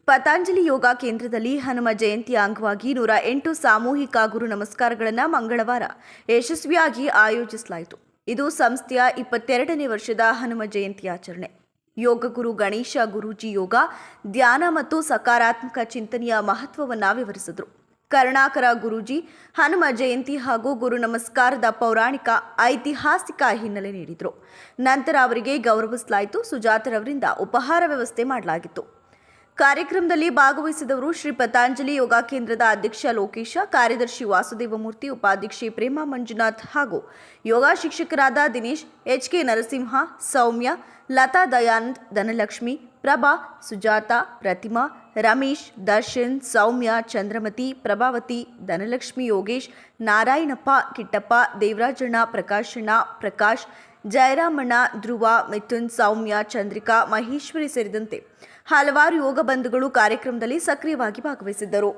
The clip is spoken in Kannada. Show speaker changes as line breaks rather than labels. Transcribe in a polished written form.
ಪತಂಜಲಿ ಯೋಗ ಕೇಂದ್ರದಲ್ಲಿ ಹನುಮ ಜಯಂತಿಯ ಅಂಗವಾಗಿ 108 ಸಾಮೂಹಿಕ ಗುರು ನಮಸ್ಕಾರಗಳನ್ನು ಮಂಗಳವಾರ ಯಶಸ್ವಿಯಾಗಿ ಆಯೋಜಿಸಲಾಯಿತು. ಇದು ಸಂಸ್ಥೆಯ 22ನೇ ವರ್ಷದ ಹನುಮ ಜಯಂತಿ ಆಚರಣೆ. ಯೋಗ ಗುರು ಗಣೇಶ ಗುರೂಜಿ ಯೋಗ, ಧ್ಯಾನ ಮತ್ತು ಸಕಾರಾತ್ಮಕ ಚಿಂತನೆಯ ಮಹತ್ವವನ್ನು ವಿವರಿಸಿದರು. ಕರುಣಾಕರ ಗುರೂಜಿ ಹನುಮ ಜಯಂತಿ ಹಾಗೂ ಗುರು ನಮಸ್ಕಾರದ ಪೌರಾಣಿಕ ಐತಿಹಾಸಿಕ ಹಿನ್ನೆಲೆ ನೀಡಿದರು. ನಂತರ ಅವರಿಗೆ ಗೌರವಿಸಲಾಯಿತು. ಸುಜಾತರವರಿಂದ ಉಪಹಾರ ವ್ಯವಸ್ಥೆ ಮಾಡಲಾಗಿತ್ತು. ಕಾರ್ಯಕ್ರಮದಲ್ಲಿ ಭಾಗವಹಿಸಿದವರು ಶ್ರೀ ಪತಂಜಲಿ ಯೋಗ ಕೇಂದ್ರದ ಅಧ್ಯಕ್ಷ ಲೋಕೇಶ, ಕಾರ್ಯದರ್ಶಿ ವಾಸುದೇವಮೂರ್ತಿ, ಉಪಾಧ್ಯಕ್ಷೆ ಪ್ರೇಮಾ ಮಂಜುನಾಥ್ ಹಾಗೂ ಯೋಗ ಶಿಕ್ಷಕರಾದ ದಿನೇಶ್, HK ನರಸಿಂಹ, ಸೌಮ್ಯ, ಲತಾ ದಯಾನಂದ್, ಧನಲಕ್ಷ್ಮಿ, ಪ್ರಭಾ, ಸುಜಾತ, ಪ್ರತಿಮಾ, ರಮೇಶ್, ದರ್ಶನ್, ಸೌಮ್ಯ, ಚಂದ್ರಮತಿ, ಪ್ರಭಾವತಿ, ಧನಲಕ್ಷ್ಮಿ, ಯೋಗೇಶ್, ನಾರಾಯಣಪ್ಪ, ಕಿಟ್ಟಪ್ಪ, ದೇವರಾಜಣ್ಣ, ಪ್ರಕಾಶಣ್ಣ, ಪ್ರಕಾಶ್, ಜಯರಾಮಣ್ಣ, ಧ್ರುವ, ಮಿಥುನ್, ಸೌಮ್ಯ, ಚಂದ್ರಿಕಾ, ಮಹೇಶ್ವರಿ ಸೇರಿದಂತೆ ಹಲವಾರು ಯೋಗ ಬಂಧುಗಳು ಕಾರ್ಯಕ್ರಮದಲ್ಲಿ ಸಕ್ರಿಯವಾಗಿ ಭಾಗವಹಿಸಿದ್ದರು.